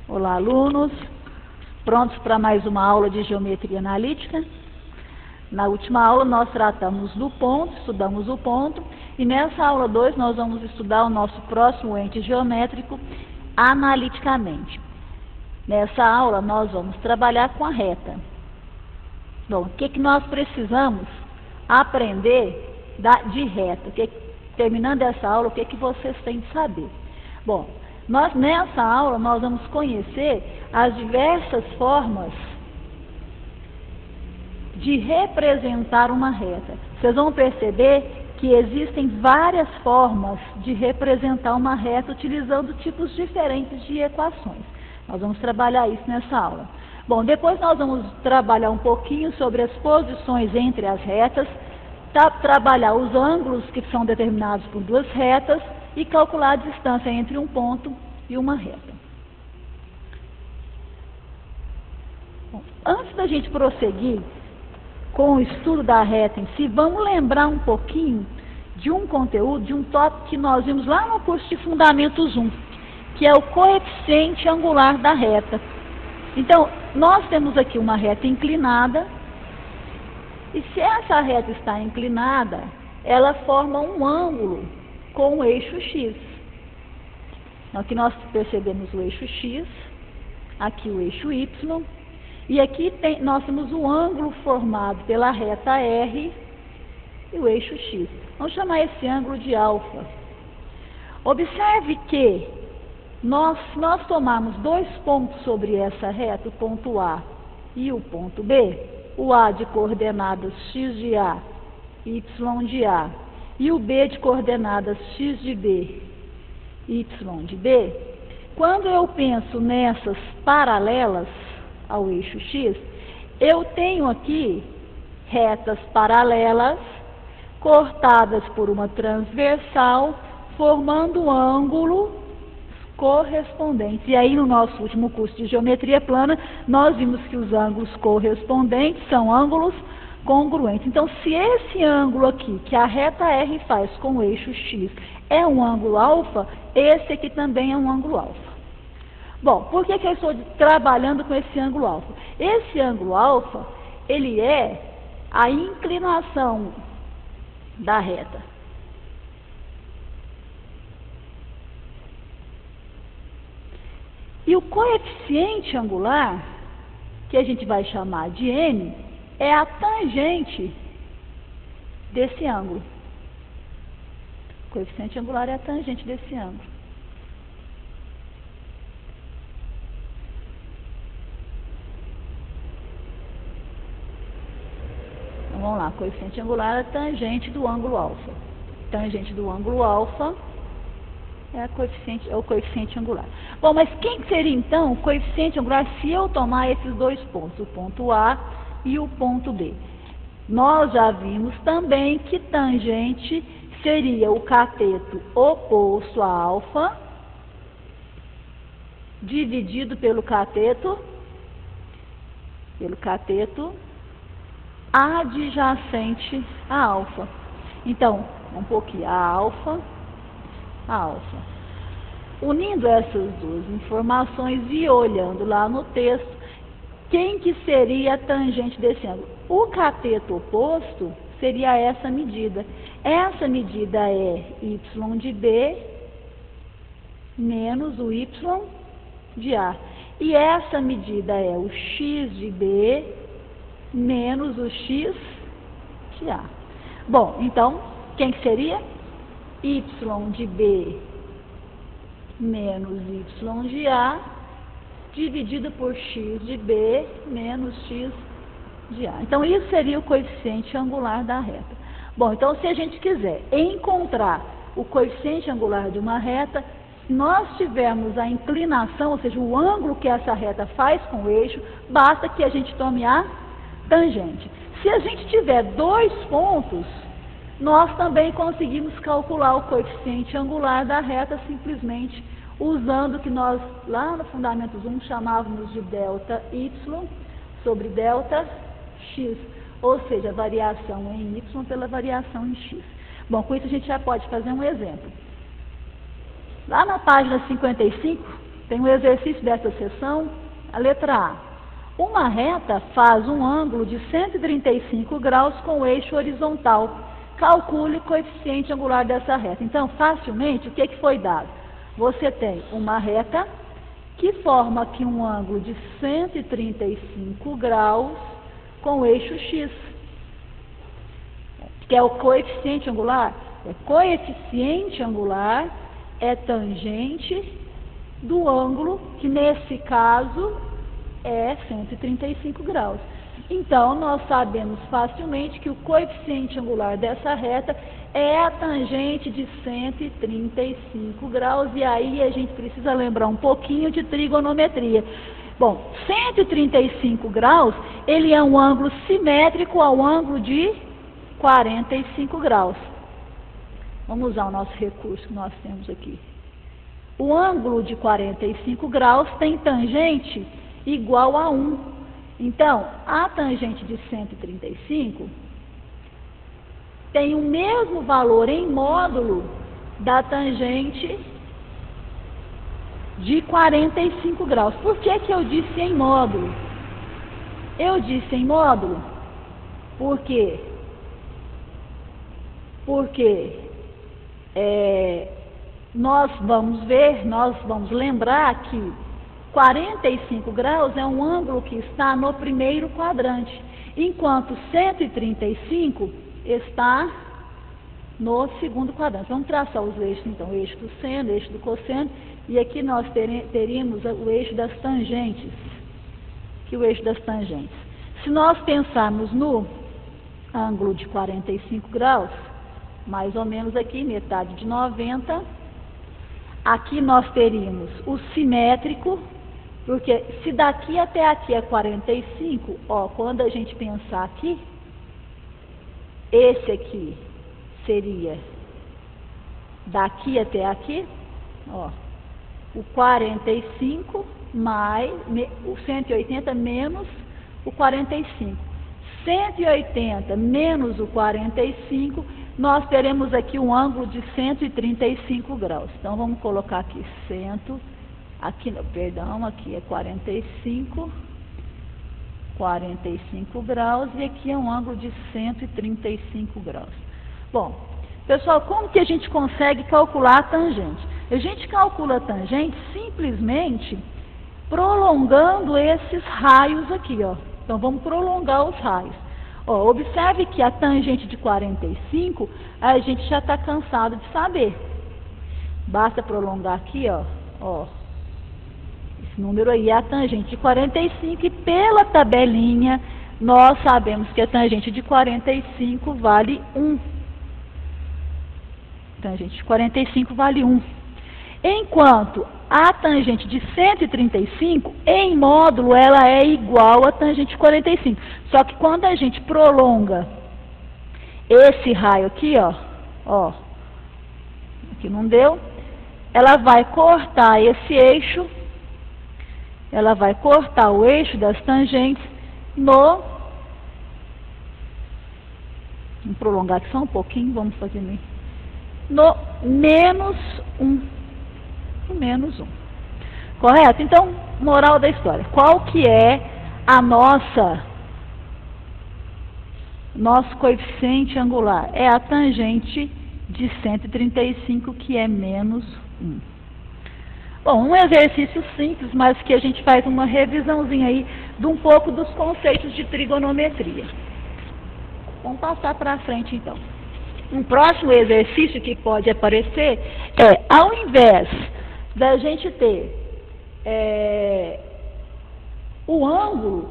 Olá, alunos. Prontos para mais uma aula de geometria analítica? Na última aula nós tratamos do ponto, estudamos o ponto, e nessa aula 2 nós vamos estudar o nosso próximo ente geométrico analiticamente. Nessa aula nós vamos trabalhar com a reta. Bom, o que nós precisamos aprender de reta? Terminando essa aula, o que vocês têm de saber? Bom, nessa aula nós vamos conhecer as diversas formas de representar uma reta. Vocês vão perceber que existem várias formas de representar uma reta utilizando tipos diferentes de equações. Nós vamos trabalhar isso nessa aula. Bom, depois nós vamos trabalhar um pouquinho sobre as posições entre as retas, trabalhar os ângulos que são determinados por duas retas e calcular a distância entre um ponto e uma reta. Bom, antes da gente prosseguir com o estudo da reta em si, vamos lembrar um pouquinho de um conteúdo, de um tópico que nós vimos lá no curso de Fundamentos 1, que é o coeficiente angular da reta. Então, nós temos aqui uma reta inclinada, e se essa reta está inclinada, ela forma um ângulo com o eixo X. Então, aqui nós percebemos o eixo X, aqui o eixo Y, e aqui nós temos o ângulo formado pela reta R e o eixo X. Vamos chamar esse ângulo de alfa. Observe que nós tomarmos dois pontos sobre essa reta, o ponto A e o ponto B, o A de coordenadas x de A, y de A, e o B de coordenadas x de B, y de B. Quando eu penso nessas paralelas ao eixo X, eu tenho aqui retas paralelas cortadas por uma transversal, formando ângulo correspondentes. E aí, no nosso último curso de geometria plana, nós vimos que os ângulos correspondentes são ângulos congruentes. Então, se esse ângulo aqui, que a reta R faz com o eixo X, é um ângulo alfa, esse aqui também é um ângulo alfa. Bom, por que eu estou trabalhando com esse ângulo alfa? Esse ângulo alfa, ele é a inclinação da reta. E o coeficiente angular, que a gente vai chamar de N, é a tangente desse ângulo. O coeficiente angular é a tangente desse ângulo. Então, vamos lá, coeficiente angular é a tangente do ângulo alfa. Tangente do ângulo alfa é o coeficiente angular. Bom, mas quem seria então o coeficiente angular se eu tomar esses dois pontos, o ponto A e o ponto B? Nós já vimos também que tangente seria o cateto oposto a alfa, dividido pelo cateto adjacente a alfa. Então, um pouquinho, a alfa. Unindo essas duas informações e olhando lá no texto, quem que seria a tangente desse ângulo? O cateto oposto seria essa medida. Essa medida é y de B menos o y de A. E essa medida é o x de B menos o x de A. Bom, então, quem que seria? Y de B menos y de A dividido por x de B menos x de A. Então, isso seria o coeficiente angular da reta. Bom, então, se a gente quiser encontrar o coeficiente angular de uma reta, se nós tivermos a inclinação, ou seja, o ângulo que essa reta faz com o eixo, basta que a gente tome a tangente. Se a gente tiver dois pontos, nós também conseguimos calcular o coeficiente angular da reta simplesmente usando o que nós, lá no Fundamentos 1, chamávamos de delta y sobre delta x, ou seja, a variação em y pela variação em x. Bom, com isso a gente já pode fazer um exemplo. Lá na página 55, Tem um exercício dessa seção, a letra A. Uma reta faz um ângulo de 135 graus com o eixo horizontal. Calcule o coeficiente angular dessa reta. Então, facilmente, o que foi dado? Você tem uma reta que forma aqui um ângulo de 135 graus com o eixo X, que é o coeficiente angular. O coeficiente angular é tangente do ângulo, que nesse caso é 135 graus. Então, nós sabemos facilmente que o coeficiente angular dessa reta é a tangente de 135 graus, e aí a gente precisa lembrar um pouquinho de trigonometria. Bom, 135 graus, ele é um ângulo simétrico ao ângulo de 45 graus. Vamos usar o nosso recurso que nós temos aqui. O ângulo de 45 graus tem tangente igual a 1. Então, a tangente de 135 tem o mesmo valor em módulo da tangente de 45 graus. Por que eu disse em módulo? Eu disse em módulo porque nós vamos lembrar que 45 graus é um ângulo que está no primeiro quadrante, enquanto 135 está no segundo quadrante. Vamos traçar os eixos, então, o eixo do seno, o eixo do cosseno, e aqui nós teríamos o eixo das tangentes. Aqui o eixo das tangentes. Se nós pensarmos no ângulo de 45 graus, mais ou menos aqui, metade de 90, aqui nós teríamos o simétrico, porque se daqui até aqui é 45, ó, quando a gente pensar aqui, esse aqui seria daqui até aqui, ó, o 45 mais o 180 menos o 45. 180 menos o 45, nós teremos aqui um ângulo de 135 graus. Então, vamos colocar aqui aqui é 45 graus, e aqui é um ângulo de 135 graus. Bom, pessoal, como que a gente consegue calcular a tangente? A gente calcula a tangente simplesmente prolongando esses raios aqui, ó. Então, vamos prolongar os raios. Ó, observe que a tangente de 45, a gente já está cansado de saber. Basta prolongar aqui, ó. Esse número aí é a tangente de 45, e pela tabelinha, nós sabemos que a tangente de 45 vale 1. Tangente de 45 vale 1. Enquanto a tangente de 135, em módulo, ela é igual à tangente de 45. Só que quando a gente prolonga esse raio aqui, ó, aqui não deu, ela vai cortar esse eixo, ela vai cortar o eixo das tangentes vamos prolongar aqui só um pouquinho, vamos fazer no menos 1. Menos 1. Correto? Então, moral da história. Qual que é a nosso coeficiente angular? É a tangente de 135, que é menos 1. Bom, um exercício simples, mas que a gente faz uma revisãozinha aí de um pouco dos conceitos de trigonometria. Vamos passar para frente, então. Um próximo exercício que pode aparecer é, ao invés da gente ter o ângulo,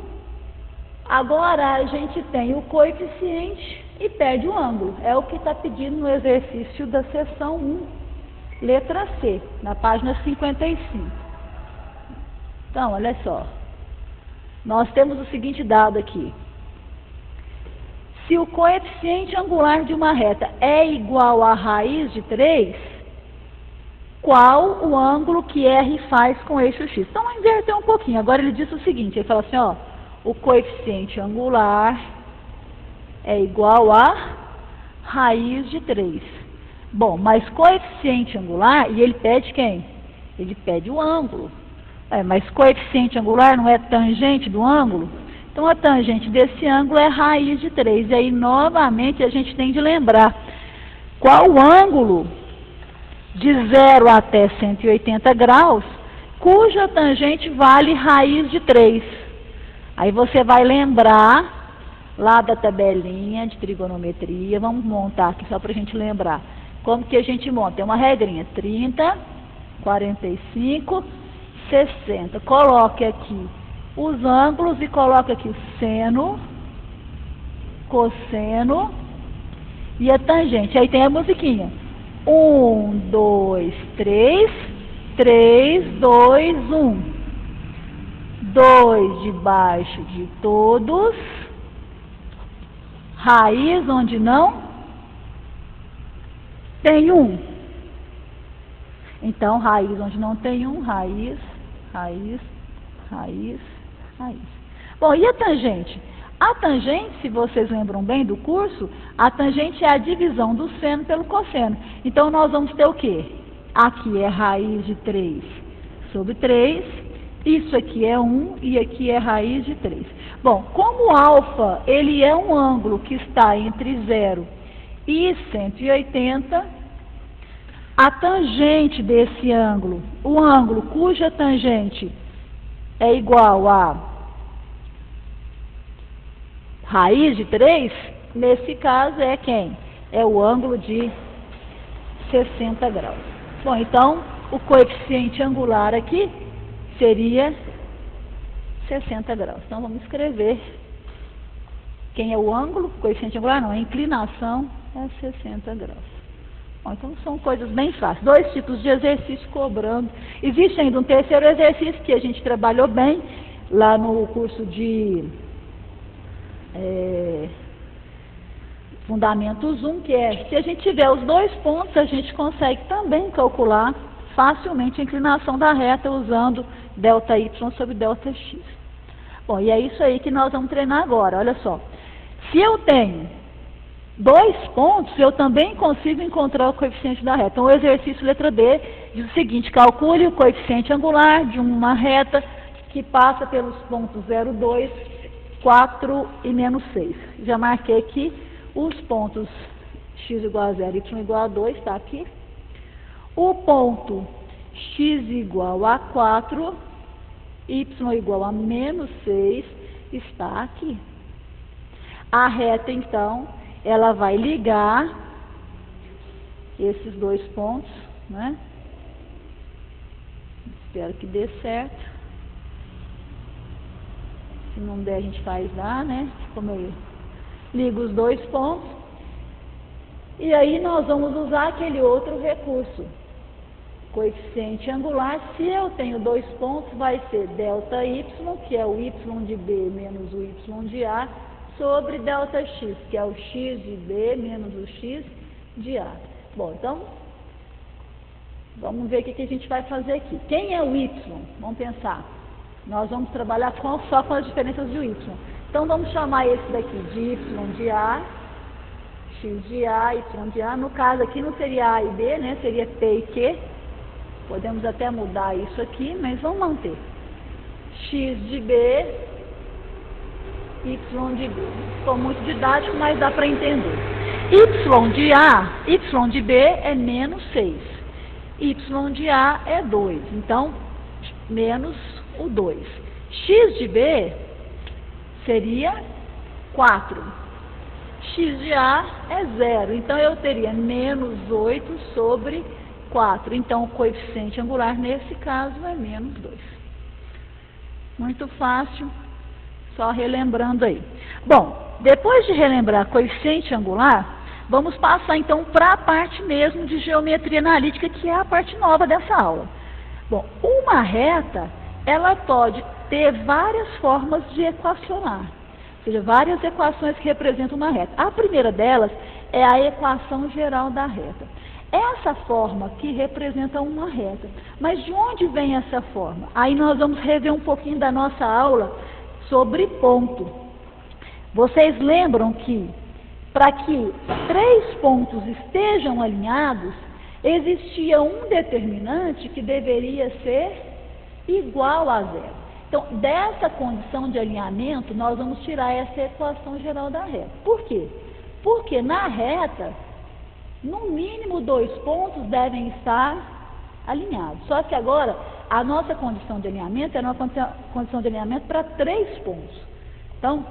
agora a gente tem o coeficiente e perde o ângulo. É o que está pedido no exercício da seção 1, letra C, na página 55. Então, olha só. Nós temos o seguinte dado aqui. Se o coeficiente angular de uma reta é igual à raiz de 3, qual o ângulo que R faz com o eixo X? Então, vamos inverter um pouquinho. Agora ele diz o seguinte, ele fala assim, ó, o coeficiente angular é igual a raiz de 3. Bom, mas coeficiente angular, e ele pede quem? Ele pede o ângulo. Mas coeficiente angular não é tangente do ângulo? Então, a tangente desse ângulo é raiz de 3. E aí, novamente, a gente tem de lembrar qual ângulo de 0 até 180 graus, cuja tangente vale raiz de 3. Aí você vai lembrar lá da tabelinha de trigonometria. Vamos montar aqui só para a gente lembrar. Como que a gente monta? Tem uma regrinha: 30, 45, 60. Coloque aqui os ângulos e coloque aqui o seno, cosseno e a tangente. Aí tem a musiquinha: 1, 2, 3, 3, 2, 1. 2 debaixo de todos, raiz onde não tem 1. Então, raiz onde não tem 1, raiz, raiz, raiz, raiz. Bom, e a tangente? A tangente, se vocês lembram bem do curso, a tangente é a divisão do seno pelo cosseno. Então, nós vamos ter o quê? Aqui é raiz de 3 sobre 3, isso aqui é 1 e aqui é raiz de 3. Bom, como alfa, ele é um ângulo que está entre 0 e 180, a tangente desse ângulo, o ângulo cuja tangente é igual a raiz de 3, nesse caso é quem? É o ângulo de 60 graus. Bom, então, o coeficiente angular aqui seria 60 graus. Então, vamos escrever quem é o ângulo, coeficiente angular não, a inclinação é 60 graus. Bom, então, são coisas bem fáceis. 2 tipos de exercício cobrando. Existe ainda um terceiro exercício que a gente trabalhou bem lá no curso de Fundamentos 1, que é, se a gente tiver os 2 pontos, a gente consegue também calcular facilmente a inclinação da reta usando ΔY sobre ΔX. Bom, e é isso aí que nós vamos treinar agora. Olha só, se eu tenho 2 pontos, eu também consigo encontrar o coeficiente da reta. Então, o exercício letra D diz o seguinte: calcule o coeficiente angular de uma reta que passa pelos pontos 0, 2, 4 e menos 6. Já marquei aqui os pontos x igual a 0, y igual a 2, está aqui. O ponto x igual a 4, y igual a menos 6, está aqui. A reta, então, ela vai ligar esses 2 pontos, né? Espero que dê certo. Se não der, a gente faz lá, né? Como eu ligo os 2 pontos. E aí nós vamos usar aquele outro recurso. Coeficiente angular, se eu tenho 2 pontos, vai ser ΔY, que é o y de B menos o y de A, sobre ΔX, que é o x de B menos o x de A. Bom, então, vamos ver o que a gente vai fazer aqui. Quem é o y? Vamos pensar. Nós vamos trabalhar só com as diferenças do y. Então, vamos chamar esse daqui de y de A, x de A, y de A. No caso aqui não seria A e B, né? Seria P e Q. Podemos até mudar isso aqui, mas vamos manter. X de B, y de B. Ficou muito didático, mas dá para entender. Y de A, y de B é menos 6. Y de A é 2. Então, menos o 2. X de B seria 4. X de A é 0. Então, eu teria menos 8 sobre 4. Então, o coeficiente angular, nesse caso, é menos 2. Muito fácil, só relembrando aí. Bom, depois de relembrar coeficiente angular, vamos passar, então, para a parte mesmo de geometria analítica, que é a parte nova dessa aula. Bom, uma reta, ela pode ter várias formas de equacionar. Ou seja, várias equações que representam uma reta. A primeira delas é a equação geral da reta. Essa forma que representa uma reta. Mas de onde vem essa forma? Aí nós vamos rever um pouquinho da nossa aula sobre ponto. Vocês lembram que para que 3 pontos estejam alinhados, existia um determinante que deveria ser igual a zero. Então, dessa condição de alinhamento, nós vamos tirar essa equação geral da reta. Por quê? Porque na reta, no mínimo 2 pontos devem estar alinhados. Só que agora, a nossa condição de alinhamento era uma condição de alinhamento para 3 pontos. Então,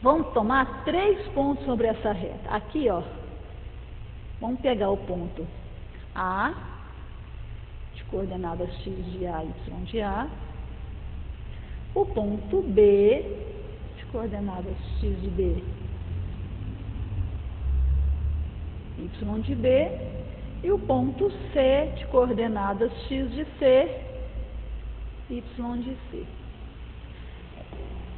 vamos tomar 3 pontos sobre essa reta. Aqui, ó, vamos pegar o ponto A, de coordenadas x de A e y de A, o ponto B, de coordenadas x de B, y de B, e o ponto C, de coordenadas x de C, y de C.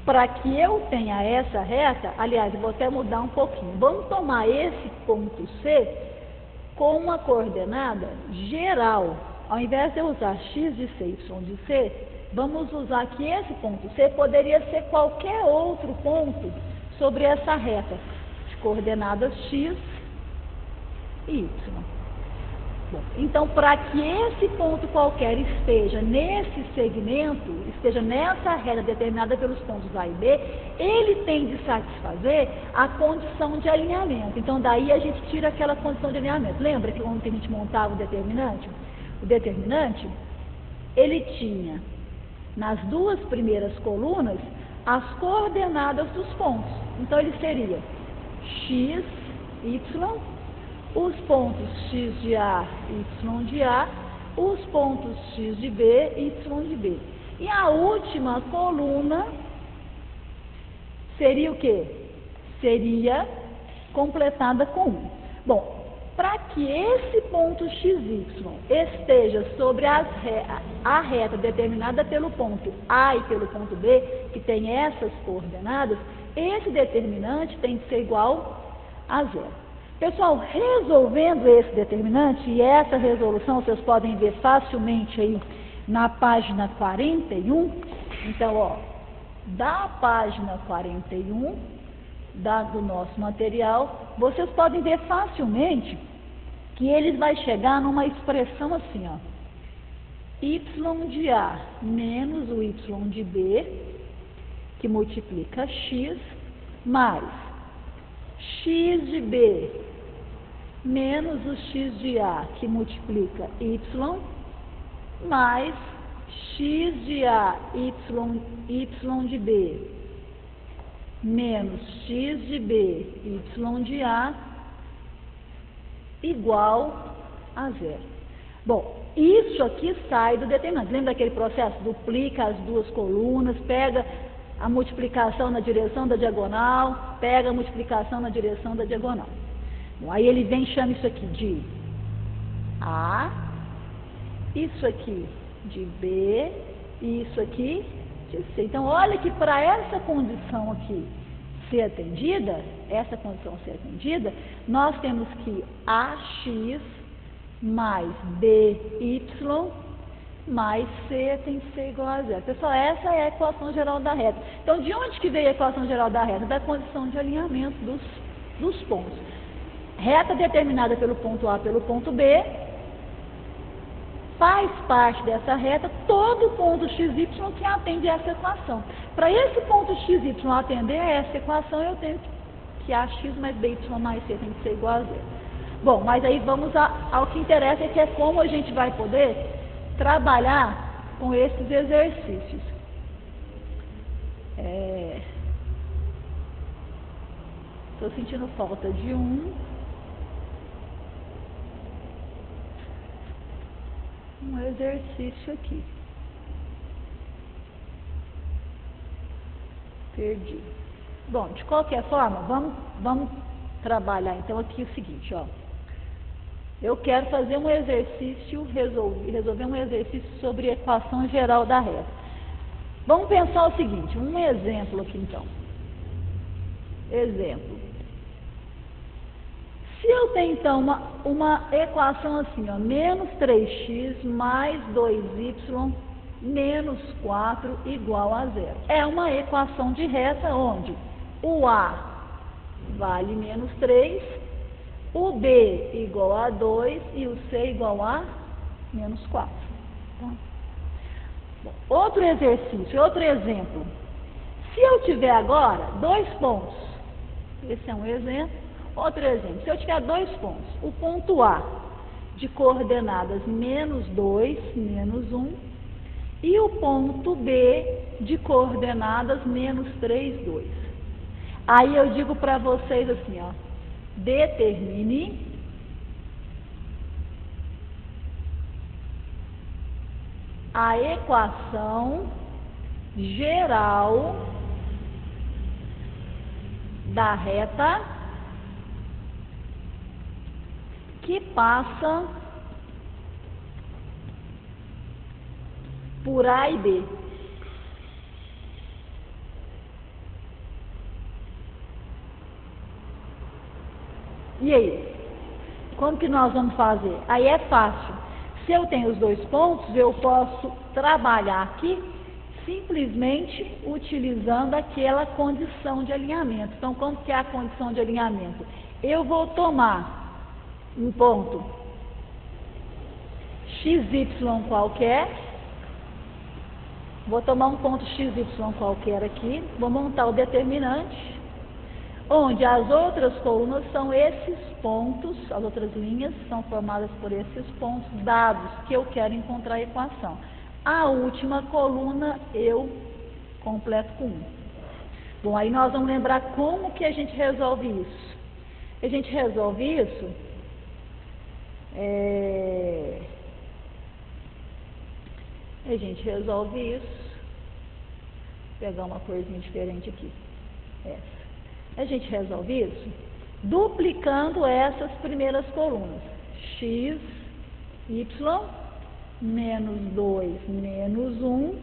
Para que eu tenha essa reta, aliás, eu vou até mudar um pouquinho. Vamos tomar esse ponto C com uma coordenada geral. Ao invés de eu usar x de C, y de C, vamos usar que esse ponto C poderia ser qualquer outro ponto sobre essa reta de coordenadas x e y. Bom, então, para que esse ponto qualquer esteja nesse segmento, esteja nessa reta determinada pelos pontos A e B, ele tem de satisfazer a condição de alinhamento. Então, daí a gente tira aquela condição de alinhamento. Lembra que quando a gente montava o determinante? O determinante, ele tinha nas 2 primeiras colunas as coordenadas dos pontos. Então, ele seria x, y, os pontos x de A e y de A, os pontos x de B e y de B. E a última coluna seria o quê? Seria completada com 1. Bom, para que esse ponto xy esteja sobre a reta determinada pelo ponto A e pelo ponto B, que tem essas coordenadas, esse determinante tem que ser igual a zero. Pessoal, resolvendo esse determinante, e essa resolução vocês podem ver facilmente aí na página 41, então, ó, da página 41 do nosso material, vocês podem ver facilmente que ele vai chegar numa expressão assim, ó, y de A menos o y de B, que multiplica x, mais x de B menos o x de A, que multiplica y, mais x de A, y de B, menos x de B, y de A, igual a zero. Bom, isso aqui sai do determinante. Lembra daquele processo? Duplica as 2 colunas, pega a multiplicação na direção da diagonal, pega a multiplicação na direção da diagonal. Bom, aí ele vem e chama isso aqui de A, isso aqui de B e isso aqui de C. Então, olha que para essa condição aqui ser atendida, nós temos que AX mais BY mais C tem que ser igual a zero. Pessoal, essa é a equação geral da reta. Então, de onde que veio a equação geral da reta? Da condição de alinhamento dos pontos. Reta determinada pelo ponto A pelo ponto B, faz parte dessa reta todo ponto XY que atende a essa equação. Para esse ponto XY atender a essa equação, eu tenho que AX mais BY mais C tem que ser igual a zero. Bom, mas aí vamos ao que interessa, que é como a gente vai poder trabalhar com esses exercícios. Estou sentindo falta de um exercício aqui. Perdi. Bom, de qualquer forma, vamos trabalhar então aqui o seguinte, ó. Eu quero fazer um exercício, resolver um exercício sobre equação geral da reta. Vamos pensar o seguinte, um exemplo aqui então. Exemplo. Se eu tenho então uma equação assim, ó, menos 3x mais 2y menos 4 igual a zero. É uma equação de reta onde o A vale menos 3, o B igual a 2 e o C igual a menos 4. Tá? Bom, outro exercício, outro exemplo. Se eu tiver agora 2 pontos, esse é um exemplo, outro exemplo, se eu tiver 2 pontos, o ponto A de coordenadas -2, -1, e o ponto B de coordenadas -3, 2. Aí eu digo para vocês assim, ó, determine a equação geral da reta que passa por A e B. E aí? Como que nós vamos fazer? Aí é fácil. Se eu tenho os 2 pontos, eu posso trabalhar aqui simplesmente utilizando aquela condição de alinhamento. Então, como que é a condição de alinhamento? Eu vou tomar um ponto XY qualquer, vou tomar um ponto XY qualquer aqui, vou montar o determinante, onde as outras colunas são esses pontos, as outras linhas são formadas por esses pontos dados que eu quero encontrar a equação. A última coluna eu completo com 1. Bom, aí nós vamos lembrar como que a gente resolve isso. A gente resolve isso vou pegar uma corzinha diferente aqui. Essa. A gente resolve isso duplicando essas primeiras colunas. X, Y, -2, -1,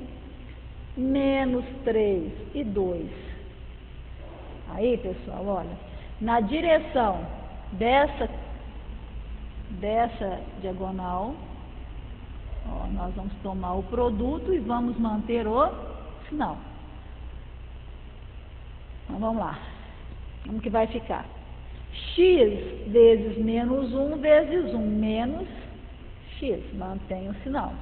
-3 e 2. Aí, pessoal, olha, na direção dessa diagonal, ó, nós vamos tomar o produto e vamos manter o sinal. Então, vamos lá. Como que vai ficar? X vezes -1 vezes 1 menos X, mantém o sinal.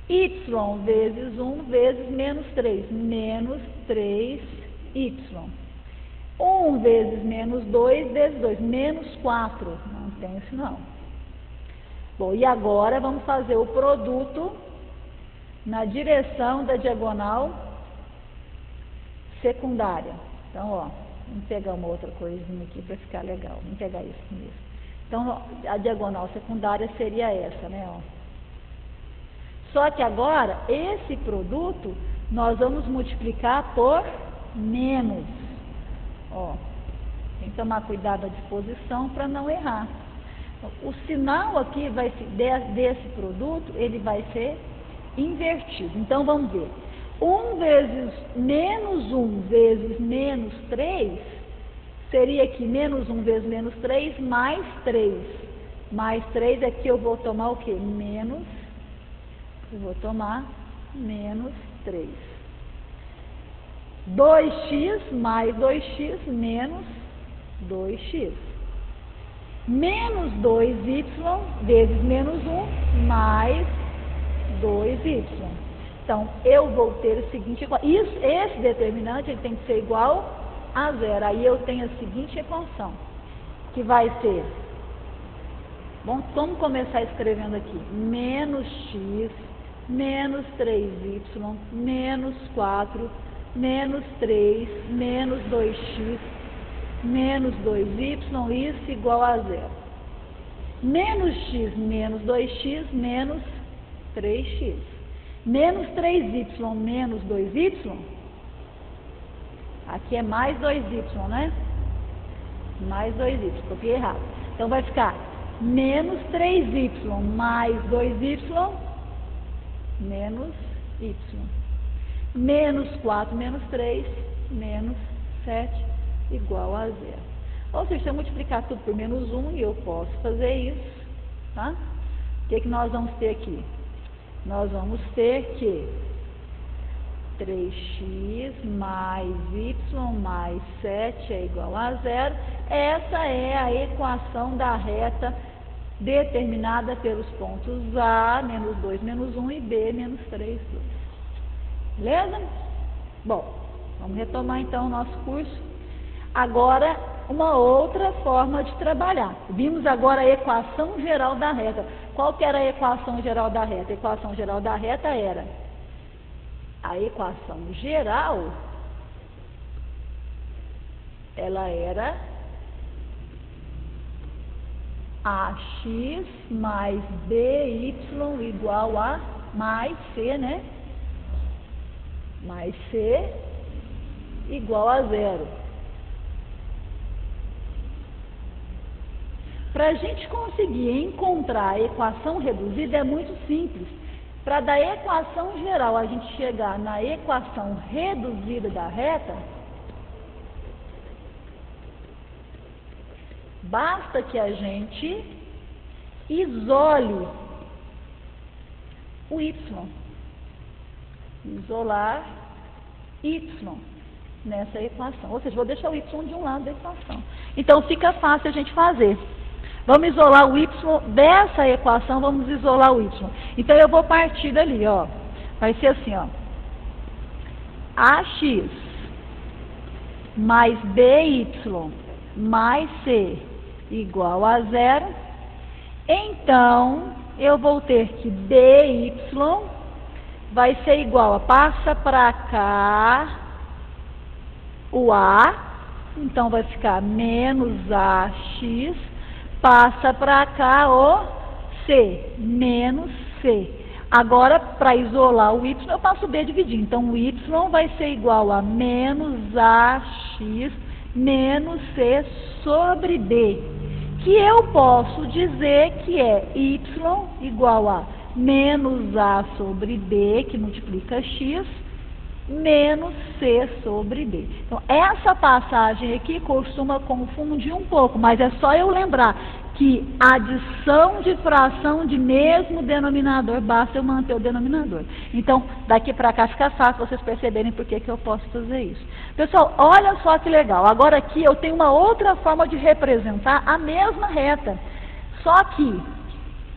Y vezes 1 vezes -3, menos 3Y. 1 vezes -2 vezes 2, menos 4, mantém o sinal. Bom, e agora vamos fazer o produto na direção da diagonal secundária. Então, ó, vamos pegar uma outra coisinha aqui para ficar legal. Vamos pegar isso mesmo. Então, a diagonal secundária seria essa, né? Ó. Só que agora, esse produto, nós vamos multiplicar por menos. Ó, tem que tomar cuidado da disposição para não errar. O sinal aqui desse produto, ele vai ser invertido. Então, vamos ver. 1 vezes -1 vezes -3 seria aqui -1 vezes -3 mais 3. Mais 3 aqui eu vou tomar o quê? Eu vou tomar menos 3. 2x mais 2x menos 2x. Menos 2y vezes -1 mais 2y. Então, eu vou ter o seguinte, esse determinante ele tem que ser igual a 0. Aí eu tenho a seguinte equação, que vai ser, bom, vamos começar escrevendo aqui, menos x, menos 3y, menos 4, menos 3, menos 2x, menos 2y, isso igual a 0. Menos x menos 2x menos 3x. Menos 3y menos 2y, aqui é mais 2y, né? Mais 2y, copiei errado. Então vai ficar menos 3y mais 2y menos y. Menos 4 menos 3 menos 7 igual a 0. Ou seja, se eu multiplicar tudo por -1, eu posso fazer isso, tá? O que nós vamos ter aqui? Nós vamos ter que 3x mais y mais 7 é igual a 0. Essa é a equação da reta determinada pelos pontos A, menos 2, menos 1 e B, menos 3, 2. Beleza? Bom, vamos retomar então o nosso curso. Agora, uma outra forma de trabalhar. Vimos agora a equação geral da reta. Qual que era a equação geral da reta? A equação geral da reta era a equação geral, ela era ax mais by igual a mais c, né? Mais c igual a 0. Para a gente conseguir encontrar a equação reduzida é muito simples. Para da equação geral a gente chegar na equação reduzida da reta, basta que a gente isole o y. Isolar y nessa equação. Ou seja, vou deixar o y de um lado da equação. Então fica fácil a gente fazer. Vamos isolar o y dessa equação, vamos isolar o y. Então eu vou partir dali, ó. Vai ser assim, ó. Ax mais by mais c igual a 0. Então eu vou ter que by vai ser igual a, passa para cá o a, então vai ficar menos ax, passa para cá o c, menos c. Agora, para isolar o y, eu passo o b dividindo. Então, o y vai ser igual a menos ax menos c sobre b, que eu posso dizer que é y igual a menos a sobre b, que multiplica x, menos c sobre b. Então, essa passagem aqui costuma confundir um pouco, mas é só eu lembrar que adição de fração de mesmo denominador, basta eu manter o denominador. Então, daqui para cá fica fácil vocês perceberem por que eu posso fazer isso. Pessoal, olha só que legal. Agora aqui eu tenho uma outra forma de representar a mesma reta. Só que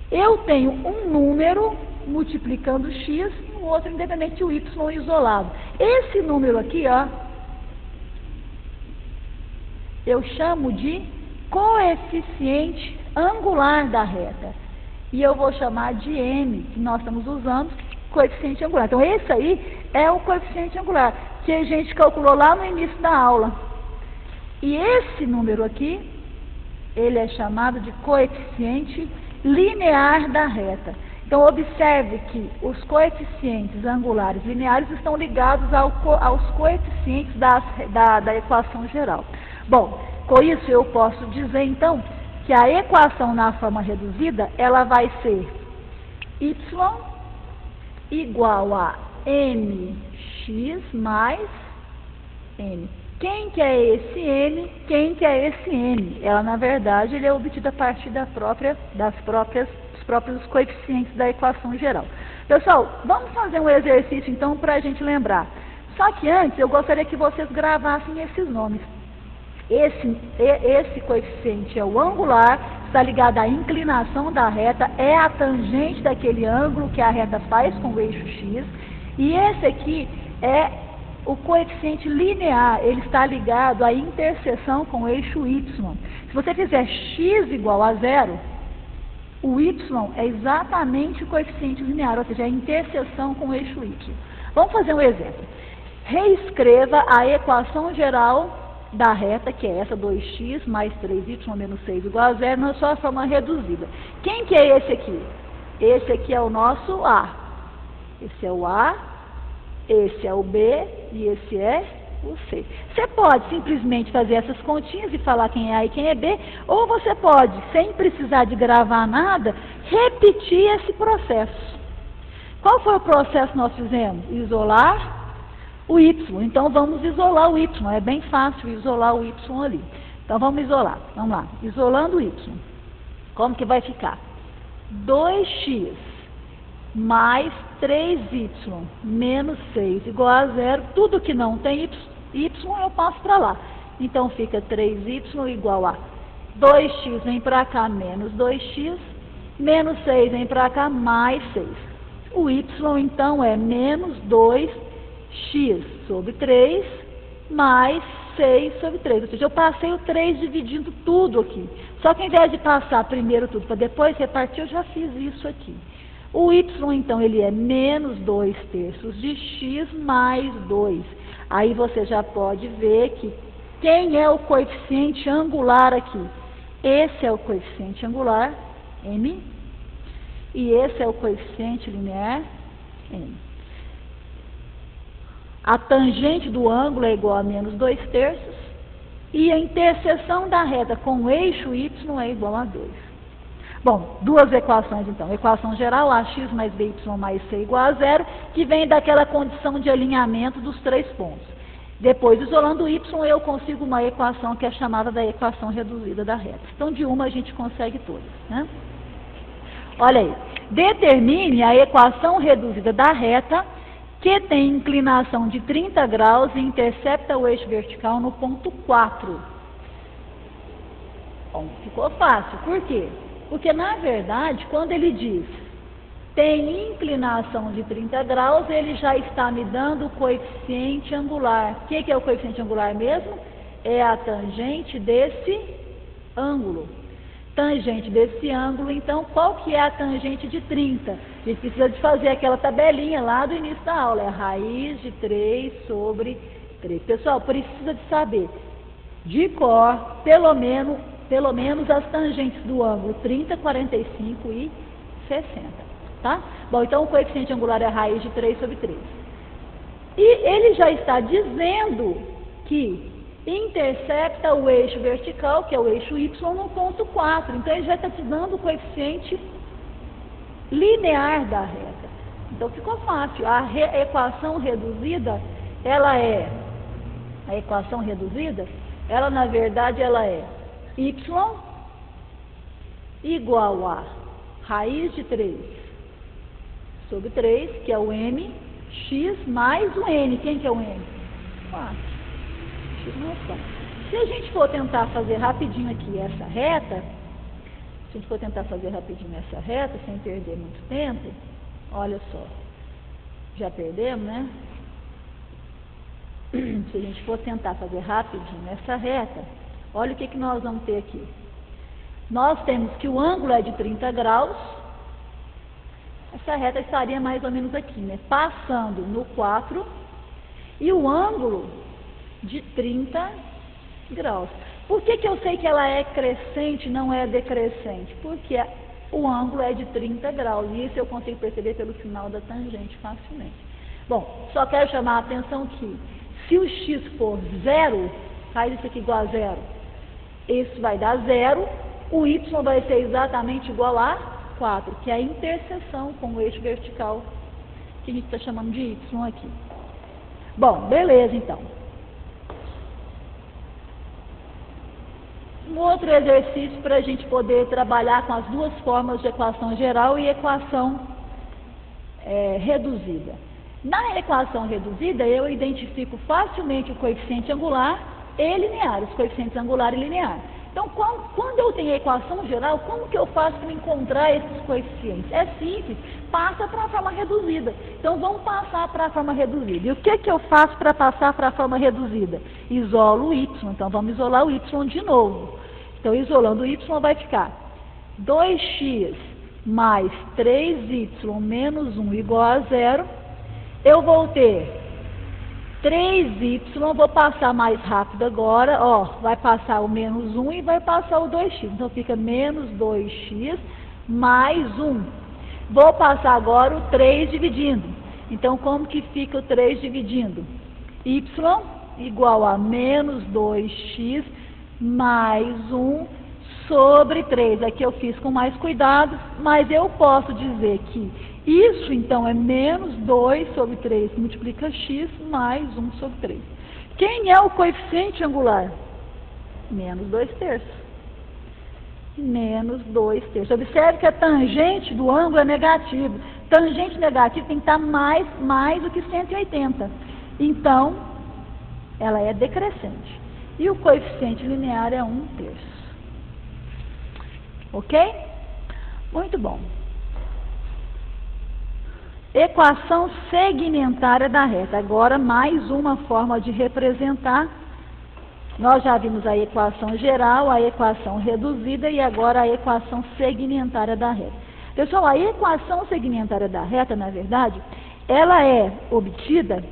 eu tenho um número multiplicando x e um outro independente, o y isolado. Esse número aqui, ó, eu chamo de coeficiente angular da reta. E eu vou chamar de m, que nós estamos usando, coeficiente angular. Então, esse aí é o coeficiente angular, que a gente calculou lá no início da aula. E esse número aqui, ele é chamado de coeficiente linear da reta. Então, observe que os coeficientes angulares lineares estão ligados aos coeficientes da equação geral. Bom, com isso eu posso dizer, então, que a equação na forma reduzida, ela vai ser y igual a mx mais n. Quem que é esse n? Quem que é esse n? Ela, na verdade, ele é obtido a partir dos próprios coeficientes da equação geral. Pessoal, vamos fazer um exercício, então, para a gente lembrar. Só que antes, eu gostaria que vocês gravassem esses nomes. Esse coeficiente é o angular, está ligado à inclinação da reta, é a tangente daquele ângulo que a reta faz com o eixo x. E esse aqui é o coeficiente linear, ele está ligado à interseção com o eixo y. Se você fizer x igual a 0, o y é exatamente o coeficiente linear, ou seja, a interseção com o eixo y. Vamos fazer um exemplo. Reescreva a equação geral da reta, que é essa, 2x mais 3y menos 6 igual a 0, na sua forma reduzida. Quem que é esse aqui? Esse aqui é o nosso A. Esse é o A, esse é o B e esse é o C. Você pode simplesmente fazer essas continhas e falar quem é A e quem é B, ou você pode, sem precisar de gravar nada, repetir esse processo. Qual foi o processo que nós fizemos? Isolar o y. Então, vamos isolar o y. É bem fácil isolar o y ali. Então, vamos isolar. Vamos lá. Isolando o y. Como que vai ficar? 2x mais 3y menos 6 igual a 0. Tudo que não tem y eu passo para lá. Então, fica 3y igual a 2x, vem para cá, menos 2x, Menos 6 vem para cá, mais 6. O y, então, é menos 2x sobre 3, mais 6 sobre 3. Ou seja, eu passei o 3 dividindo tudo aqui. Só que, ao invés de passar primeiro tudo para depois repartir, eu já fiz isso aqui. O y, então, ele é menos 2/3 de x mais 2. Aí você já pode ver que quem é o coeficiente angular aqui? Esse é o coeficiente angular, m, e esse é o coeficiente linear, n. A tangente do ângulo é igual a menos 2/3, e a interseção da reta com o eixo y é igual a 2. Bom, duas equações então. Equação geral, ax mais by mais c igual a 0, que vem daquela condição de alinhamento dos 3 pontos. Depois, isolando o y, eu consigo uma equação que é chamada da equação reduzida da reta. Então, de uma a gente consegue todas, né? Olha aí. Determine a equação reduzida da reta que tem inclinação de 30 graus e intercepta o eixo vertical no ponto 4. Bom, ficou fácil. Por quê? Porque, na verdade, quando ele diz tem inclinação de 30 graus, ele já está me dando o coeficiente angular. O que é o coeficiente angular mesmo? É a tangente desse ângulo. Tangente desse ângulo, então, qual que é a tangente de 30? A gente precisa de fazer aquela tabelinha lá do início da aula, é a raiz de 3 sobre 3. Pessoal, precisa de saber de cor, pelo menos as tangentes do ângulo 30, 45 e 60. Tá? Bom, então o coeficiente angular é a raiz de 3 sobre 3. E ele já está dizendo que intercepta o eixo vertical, que é o eixo y, no ponto 4. Então ele já está te dando o coeficiente linear da reta. Então ficou fácil. A equação reduzida, ela na verdade ela é y igual a raiz de 3 sobre 3, que é o m, x mais o n. Quem que é o n? 4. X mais 4. Se a gente for tentar fazer rapidinho aqui essa reta, sem perder muito tempo, olha só, já perdemos, né? Se a gente for tentar fazer rapidinho essa reta, olha o que nós vamos ter aqui. Nós temos que o ângulo é de 30 graus, essa reta estaria mais ou menos aqui, né? Passando no 4, e o ângulo de 30 graus. Por que eu sei que ela é crescente, não é decrescente? Porque o ângulo é de 30 graus, e isso eu consigo perceber pelo sinal da tangente facilmente. Bom, só quero chamar a atenção que, se o x for 0, faz isso aqui igual a 0, isso vai dar 0, o y vai ser exatamente igual a 4, que é a interseção com o eixo vertical, que a gente está chamando de y aqui. Bom, beleza então. Um outro exercício para a gente poder trabalhar com as duas formas de equação geral e equação reduzida. Na equação reduzida, eu identifico facilmente o coeficiente angular e linear, os coeficientes angular e linear. Então, quando eu tenho a equação geral, como que eu faço para encontrar esses coeficientes? É simples, passa para a forma reduzida. Então, vamos passar para a forma reduzida. E o que eu faço para passar para a forma reduzida? Isolo o y. Então, vamos isolar o y de novo. Então, isolando o y, vai ficar 2x mais 3y menos 1 igual a 0. Eu vou ter 3y, vou passar mais rápido agora, ó, vai passar o menos 1 e vai passar o 2x. Então, fica menos 2x mais 1. Vou passar agora o 3 dividindo. Então, como que fica o 3 dividindo? Y igual a menos 2x mais 1 sobre 3. Aqui eu fiz com mais cuidado, mas eu posso dizer que isso, então, é menos 2 sobre 3, que multiplica x mais 1 sobre 3. Quem é o coeficiente angular? Menos 2/3. Menos 2/3. Observe que a tangente do ângulo é negativa. Tangente negativa tem que estar mais do que 180. Então, ela é decrescente. E o coeficiente linear é 1/3. Ok? Muito bom. Equação segmentária da reta. Agora, mais uma forma de representar. Nós já vimos a equação geral, a equação reduzida e agora a equação segmentária da reta. Pessoal, a equação segmentária da reta, na verdade, ela é obtida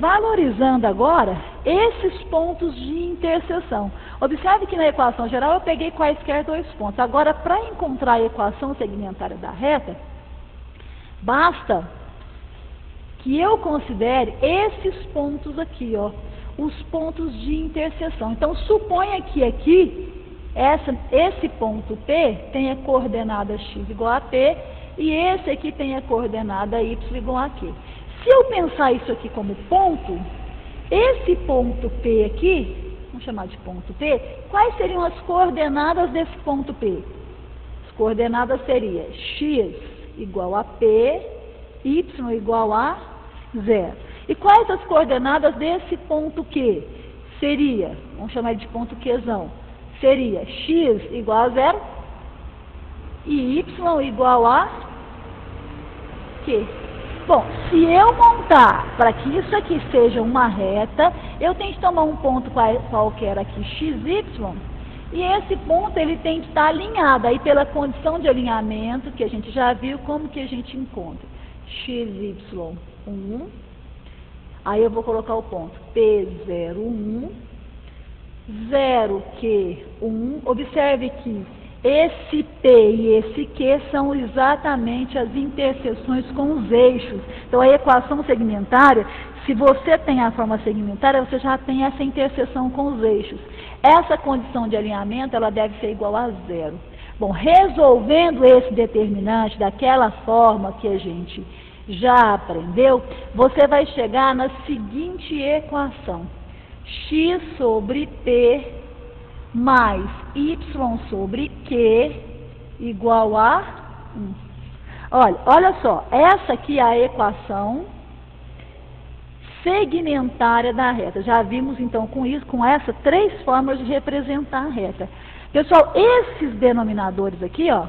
valorizando agora esses pontos de interseção. Observe que na equação geral eu peguei quaisquer dois pontos. Agora, para encontrar a equação segmentária da reta, basta que eu considere esses pontos aqui, ó, os pontos de interseção. Então, suponha que aqui, esse ponto P tem a coordenada x igual a P, e esse aqui tem a coordenada y igual a Q. Se eu pensar isso aqui como ponto, esse ponto P aqui, vamos chamar de ponto P, quais seriam as coordenadas desse ponto P? As coordenadas seriam x igual a P, y igual a 0. E quais as coordenadas desse ponto Q? Seria, vamos chamar de ponto Qzão, seria x igual a 0 e y igual a Q. Bom, se eu montar para que isso aqui seja uma reta, eu tenho que tomar um ponto qualquer aqui, xy, e esse ponto ele tem que estar alinhado. Aí pela condição de alinhamento, que a gente já viu, como que a gente encontra? xy1, aí eu vou colocar o ponto P01, 0Q1, observe que esse P e esse Q são exatamente as interseções com os eixos. Então, a equação segmentária, se você tem a forma segmentária, você já tem essa interseção com os eixos. Essa condição de alinhamento, ela deve ser igual a 0. Bom, resolvendo esse determinante daquela forma que a gente já aprendeu, você vai chegar na seguinte equação. X sobre P mais y sobre q igual a 1. Olha só, essa aqui é a equação segmentária da reta. Já vimos então com essas três formas de representar a reta. Pessoal, esses denominadores aqui, ó,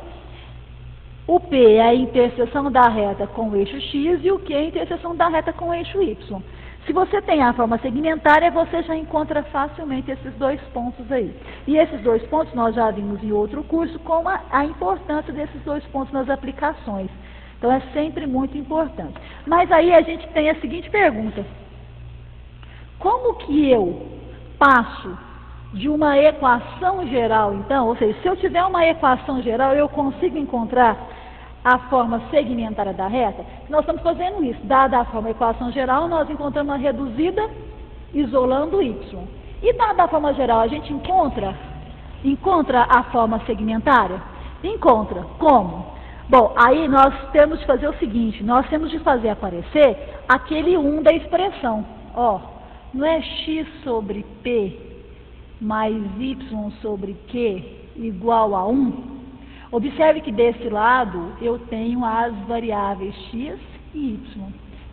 o P é a interseção da reta com o eixo x e o Q é a interseção da reta com o eixo y. Se você tem a forma segmentária, você já encontra facilmente esses dois pontos aí. E esses dois pontos nós já vimos em outro curso, com a importância desses dois pontos nas aplicações. Então é sempre muito importante. Mas aí a gente tem a seguinte pergunta. Como que eu passo de uma equação geral, então, ou seja, se eu tiver uma equação geral, eu consigo encontrar a forma segmentária da reta? Nós estamos fazendo isso. Dada a forma equação geral, nós encontramos a reduzida isolando y. E dada a forma geral, a gente encontra a forma segmentária? Encontra. Como? Bom, aí nós temos de fazer o seguinte, nós temos de fazer aparecer aquele 1 da expressão. Ó, não é x sobre p mais y sobre q igual a 1? Observe que desse lado eu tenho as variáveis x e y.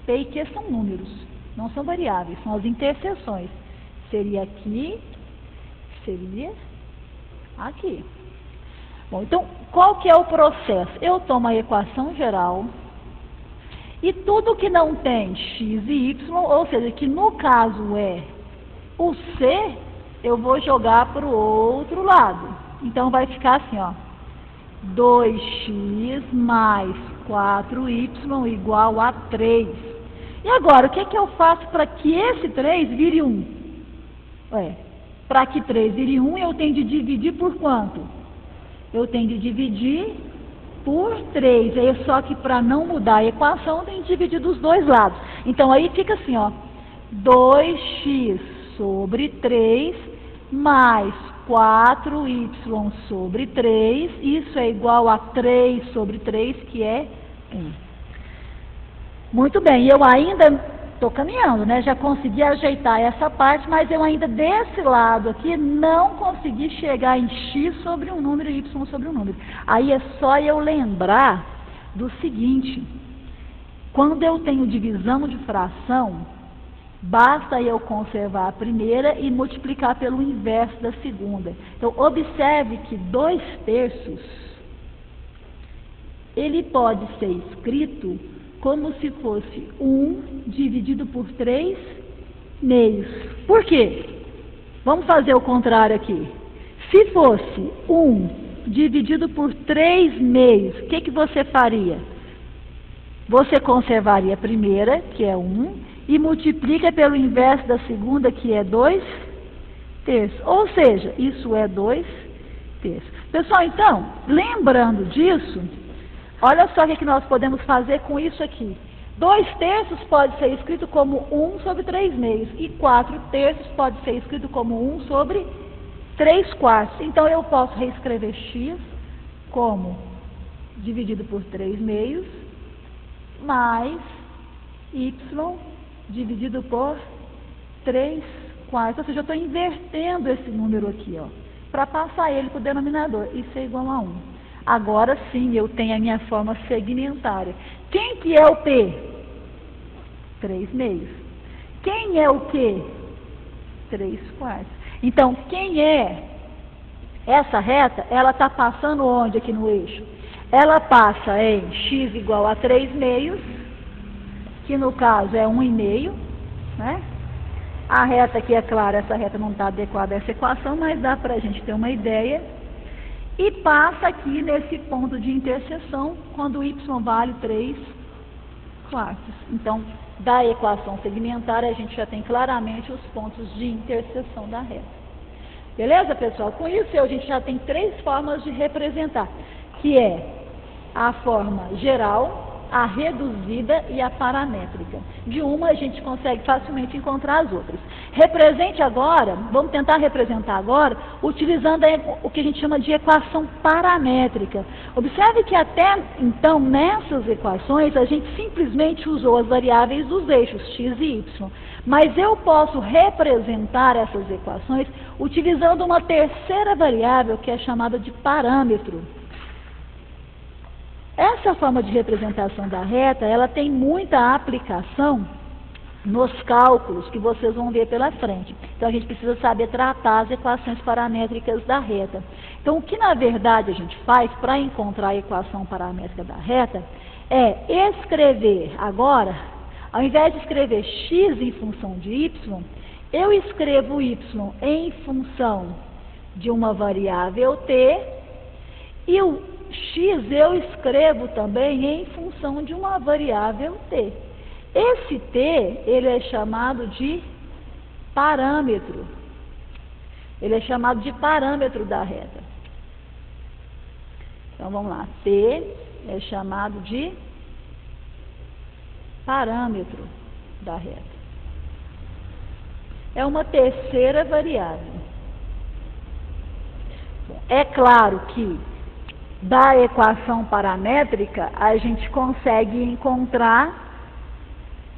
P e q são números, não são variáveis, são as interseções. Seria aqui, seria aqui. Bom, então, qual que é o processo? Eu tomo a equação geral e tudo que não tem x e y, ou seja, que no caso é o c, eu vou jogar para o outro lado. Então, vai ficar assim, ó. 2x mais 4y igual a 3. E agora, o que é que eu faço para que esse 3 vire 1? Para que 3 vire 1, eu tenho de dividir por quanto? Eu tenho de dividir por 3. Só que para não mudar a equação, eu tenho de dividir dos dois lados. Então, aí fica assim, ó. 2x sobre 3 mais 4y sobre 3, isso é igual a 3 sobre 3, que é 1. Muito bem, eu ainda estou caminhando, né? Já consegui ajeitar essa parte, mas eu ainda desse lado aqui não consegui chegar em x sobre um número e y sobre um número. Aí é só eu lembrar do seguinte, quando eu tenho divisão de fração, basta eu conservar a primeira e multiplicar pelo inverso da segunda. Então, observe que 2/3 ele pode ser escrito como se fosse 1 dividido por 3 meios. Por quê? Vamos fazer o contrário aqui. Se fosse 1 dividido por 3 meios, o que você faria? Você conservaria a primeira, que é 1, e multiplica pelo inverso da segunda, que é 2 terços. Ou seja, isso é 2 terços. Pessoal, então, lembrando disso, olha só o que nós podemos fazer com isso aqui. 2 terços pode ser escrito como 1 sobre 3 meios, e 4 terços pode ser escrito como 1 sobre 3 quartos. Então, eu posso reescrever x como dividido por 3 meios, mais y dividido por 3 quartos. Ou seja, eu estou invertendo esse número aqui, ó, para passar ele para o denominador. Isso é igual a 1. Agora sim, eu tenho a minha forma segmentária. Quem que é o P? 3 meios. Quem é o Q? 3 quartos. Então, quem é essa reta? Ela está passando onde aqui no eixo? Ela passa em x igual a 3 meios, que no caso é 1,5, né? A reta aqui, é claro, essa reta não está adequada a essa equação, mas dá para a gente ter uma ideia. E passa aqui nesse ponto de interseção, quando y vale 3 quartos. Então, da equação segmentária, a gente já tem claramente os pontos de interseção da reta. Beleza, pessoal? Com isso, a gente já tem 3 formas de representar, que é a forma geral, a reduzida e a paramétrica. De uma a gente consegue facilmente encontrar as outras. Represente agora, vamos tentar representar agora, utilizando o que a gente chama de equação paramétrica. Observe que até então, nessas equações, a gente simplesmente usou as variáveis dos eixos x e y. Mas eu posso representar essas equações utilizando uma terceira variável que é chamada de parâmetro. Essa forma de representação da reta, ela tem muita aplicação nos cálculos que vocês vão ver pela frente. Então, a gente precisa saber tratar as equações paramétricas da reta. Então, o que na verdade a gente faz para encontrar a equação paramétrica da reta é escrever agora, ao invés de escrever x em função de y, eu escrevo y em função de uma variável t e o x eu escrevo também em função de uma variável t. Esse t, ele é chamado de parâmetro. Ele é chamado de parâmetro da reta. Então, vamos lá. T é chamado de parâmetro da reta. É uma terceira variável. Bom, é claro que da equação paramétrica, a gente consegue encontrar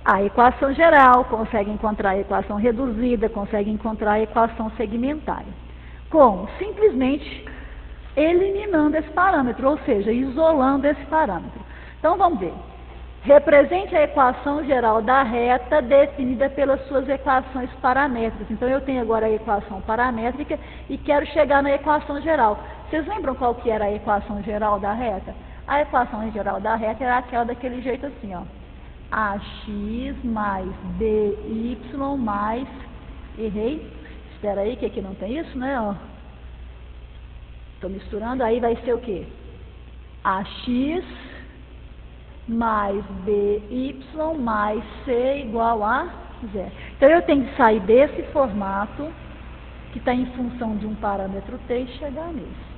a equação geral, consegue encontrar a equação reduzida, consegue encontrar a equação segmentária. Como? Simplesmente eliminando esse parâmetro, ou seja, isolando esse parâmetro. Então, vamos ver. Represente a equação geral da reta definida pelas suas equações paramétricas. Então, eu tenho agora a equação paramétrica e quero chegar na equação geral. Vocês lembram qual que era a equação geral da reta? A equação geral da reta era aquela daquele jeito assim, ó. AX mais BY mais... Errei. Espera aí, que aqui não tem isso, né? Estou misturando, aí vai ser o quê? AX mais BY mais C igual a 0. Então, eu tenho que sair desse formato, que está em função de um parâmetro t, e chegar nesse.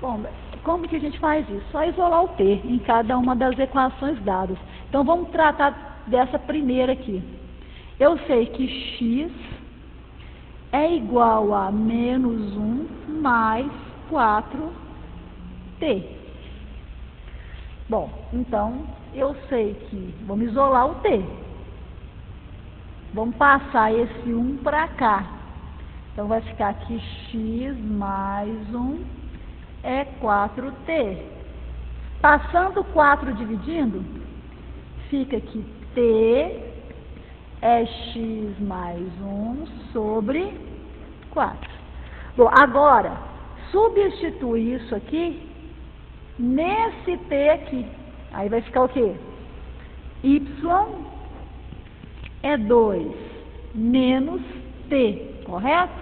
Bom, como que a gente faz isso? Só isolar o t em cada uma das equações dadas. Então, vamos tratar dessa primeira aqui. Eu sei que x é igual a menos 1 mais 4t. Bom, então, eu sei que... Vamos isolar o t. Vamos passar esse 1 para cá. Então, vai ficar aqui x mais 1 é 4t. Passando 4 dividindo, fica que t é x mais 1 sobre 4. Bom, agora, substitui isso aqui nesse t aqui. Aí vai ficar o quê? Y é 2 menos t, correto?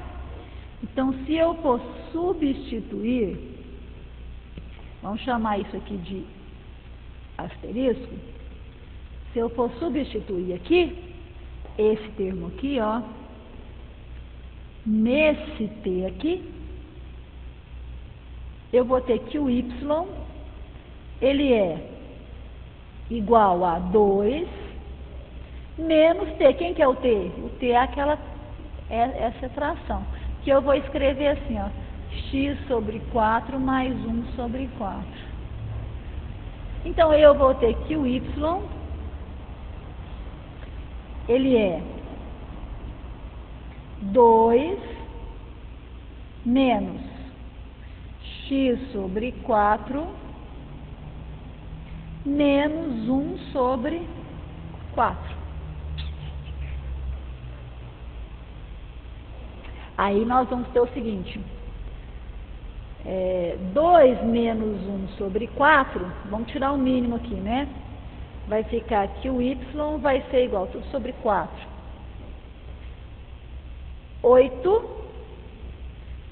Então, se eu for substituir, vamos chamar isso aqui de asterisco. Se eu for substituir aqui, esse termo aqui, ó, nesse t aqui, eu vou ter que o y, ele é igual a 2 menos t. Quem que é o t? O t é essa fração, que eu vou escrever assim, ó, x sobre 4 mais 1 sobre 4. Então, eu vou ter que o y, ele é 2 menos x sobre 4 menos 1 sobre 4. Aí nós vamos ter o seguinte, 2 menos 1 sobre 4, vamos tirar o mínimo aqui, né? Vai ficar que o y vai ser igual, tudo sobre 4. 8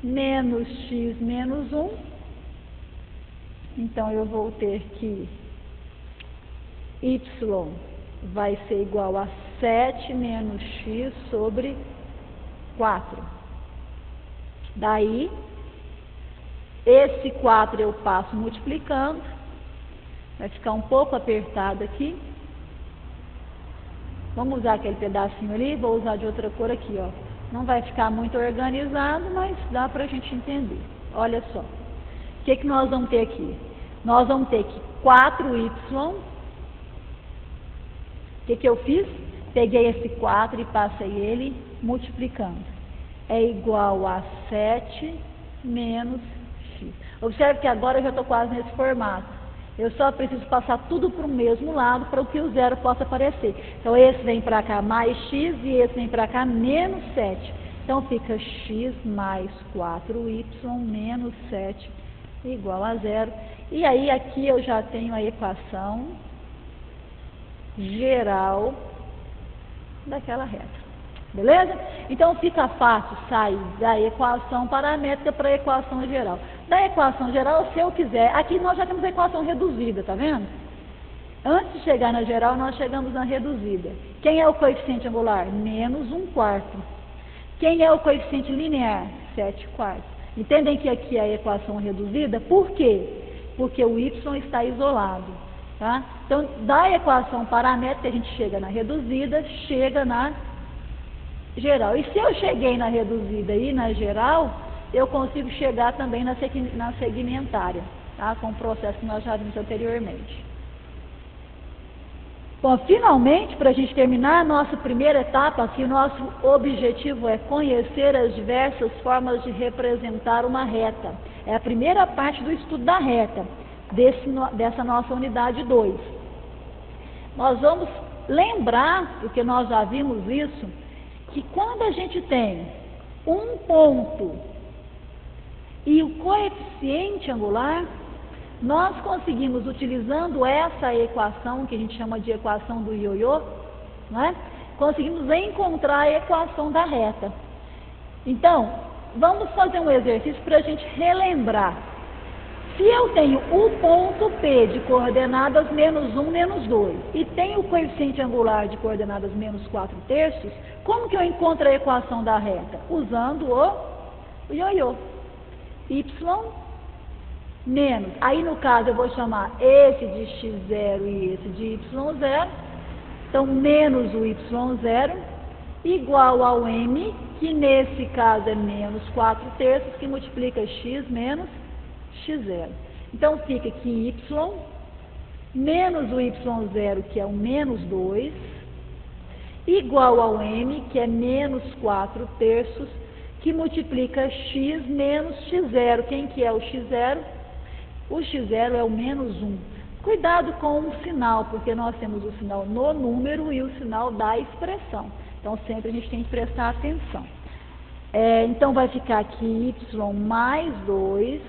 menos x menos 1. Então, eu vou ter que y vai ser igual a 7 menos x sobre 4. Daí, esse 4 eu passo multiplicando. Vai ficar um pouco apertado aqui. Vamos usar aquele pedacinho ali, vou usar de outra cor aqui, ó. Não vai ficar muito organizado, mas dá pra gente entender. Olha só. O que nós vamos ter aqui? Nós vamos ter que 4y. O que eu fiz? Peguei esse 4 e passei ele multiplicando. É igual a 7 menos x. Observe que agora eu já estou quase nesse formato. Eu só preciso passar tudo para o mesmo lado para que o zero possa aparecer. Então, esse vem para cá mais x e esse vem para cá menos 7. Então, fica x mais 4y menos 7 igual a 0. E aí, aqui eu já tenho a equação geral daquela reta. Beleza? Então, fica fácil sair da equação paramétrica para a equação geral. Da equação geral, se eu quiser, aqui nós já temos a equação reduzida, tá vendo? Antes de chegar na geral, nós chegamos na reduzida. Quem é o coeficiente angular? Menos 1/4. Quem é o coeficiente linear? 7/4. Entendem que aqui é a equação reduzida? Por quê? Porque o y está isolado. Tá? Então, da equação paramétrica, a gente chega na reduzida, chega na geral. E se eu cheguei na reduzida e na geral, eu consigo chegar também na segmentária, tá? Com o processo que nós já vimos anteriormente. Bom, finalmente, para a gente terminar a nossa primeira etapa, aqui o nosso objetivo é conhecer as diversas formas de representar uma reta. É a primeira parte do estudo da reta, dessa nossa unidade 2. Nós vamos lembrar, porque nós já vimos isso, que quando a gente tem um ponto e o coeficiente angular, nós conseguimos, utilizando essa equação, que a gente chama de equação do ioiô, né? Conseguimos encontrar a equação da reta. Então, vamos fazer um exercício para a gente relembrar. Se eu tenho o ponto P de coordenadas menos 1, menos 2, e tenho o coeficiente angular de coordenadas menos 4/3, como que eu encontro a equação da reta? Usando o ioiô. Y menos, aí no caso eu vou chamar esse de x0 e esse de y0, então menos o y0, igual ao m, que nesse caso é menos 4/3, que multiplica x menos x0. Então fica que y menos o y0, que é o menos 2, igual ao m, que é menos 4/3, que multiplica x menos x0. Quem que é o x0? O x0 é o menos 1. Cuidado com o sinal, porque nós temos o sinal no número e o sinal da expressão. Então, sempre a gente tem que prestar atenção. Então, vai ficar aqui y mais 2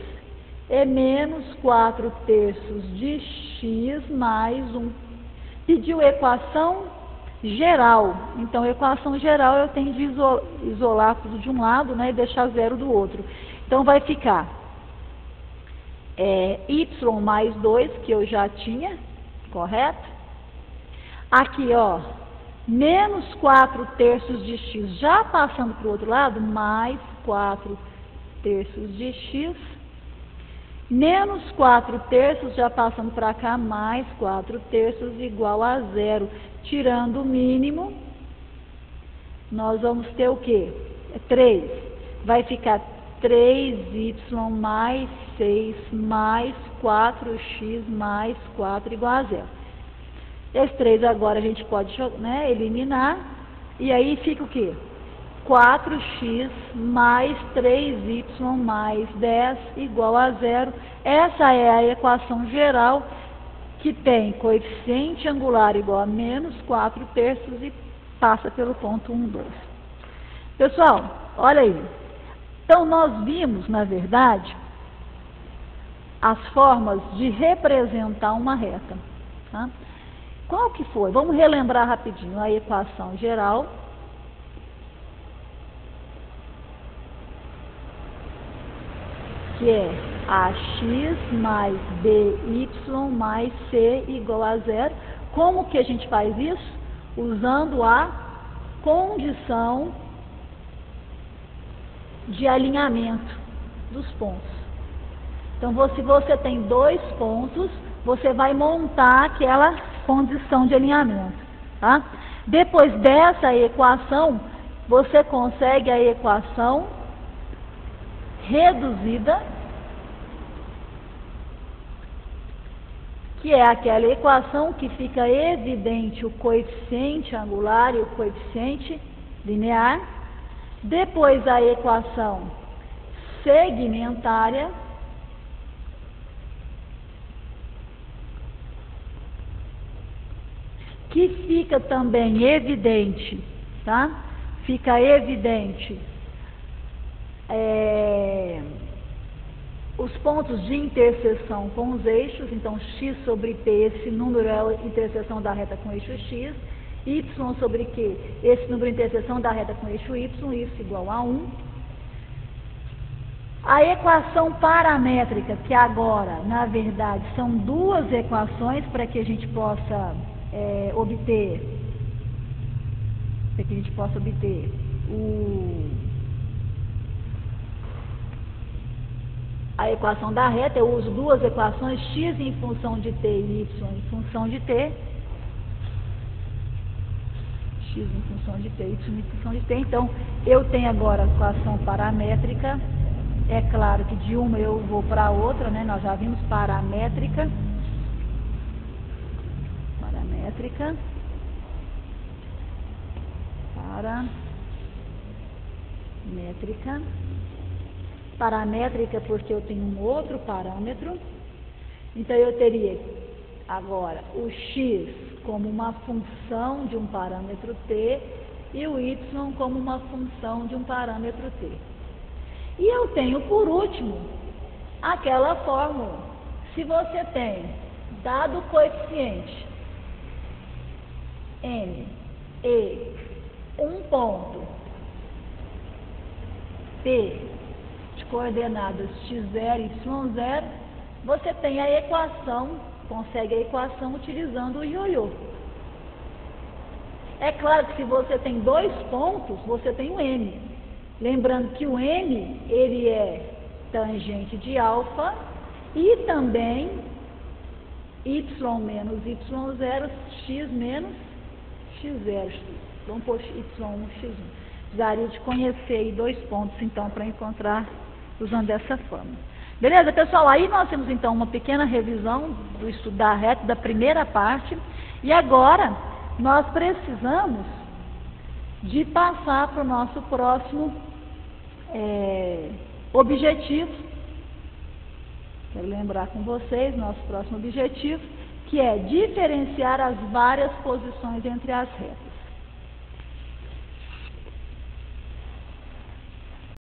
é menos 4/3 de x mais 1. Pediu equação geral. Então, equação geral eu tenho de isolar tudo de um lado, né, e deixar zero do outro. Então, vai ficar y mais 2, que eu já tinha, correto? Aqui, ó, menos 4/3 de x, já passando para o outro lado, mais 4/3 de x, menos 4/3, já passando para cá, mais 4/3 igual a zero. Tirando o mínimo, nós vamos ter o quê? 3. Vai ficar 3y mais 6 mais 4x mais 4 igual a zero. Esse 3 agora a gente pode, né, eliminar. E aí fica o quê? 4x mais 3y mais 10 igual a zero. Essa é a equação geral que tem coeficiente angular igual a menos 4/3 e passa pelo ponto 1, 2. Pessoal, olha aí. Então, nós vimos, na verdade, as formas de representar uma reta. Tá? Qual que foi? Vamos relembrar rapidinho a equação geral. Que é ax mais by mais c igual a zero. Como que a gente faz isso? Usando a condição de alinhamento dos pontos. Então, se você tem 2 pontos, você vai montar aquela condição de alinhamento. Tá? Depois dessa equação, você consegue a equação reduzida, que é aquela equação que fica evidente o coeficiente angular e o coeficiente linear. Depois a equação segmentária, que fica também evidente, tá? Fica evidente os pontos de interseção com os eixos. Então, x sobre p, esse número é a interseção da reta com o eixo x, y sobre q, esse número de interseção da reta com o eixo y, isso igual a 1. A equação paramétrica, que agora, na verdade, são 2 equações para que a gente possa obter a equação da reta. Eu uso 2 equações, x em função de t e y em função de t. X em função de t, y em função de t. Então, eu tenho agora a equação paramétrica. É claro que de uma eu vou para a outra, né? Nós já vimos paramétrica. Paramétrica porque eu tenho um outro parâmetro. Então, eu teria agora o x como uma função de um parâmetro t e o y como uma função de um parâmetro t. E eu tenho, por último, aquela fórmula. Se você tem dado o coeficiente n e um ponto p de coordenadas x0 e y0, você tem a equação, consegue a equação utilizando o ioiô. É claro que se você tem 2 pontos, você tem o n. Lembrando que o n, ele é tangente de alfa e também y menos y0, x menos x0. Vamos pôr y1, x1. Precisaria de conhecer aí 2 pontos, então, para encontrar usando dessa forma. Beleza, pessoal? Aí nós temos, então, uma pequena revisão do estudo da reta, da primeira parte. E agora, nós precisamos de passar para o nosso próximo objetivo. Quero lembrar com vocês, nosso próximo objetivo, que é diferenciar as várias posições entre as retas.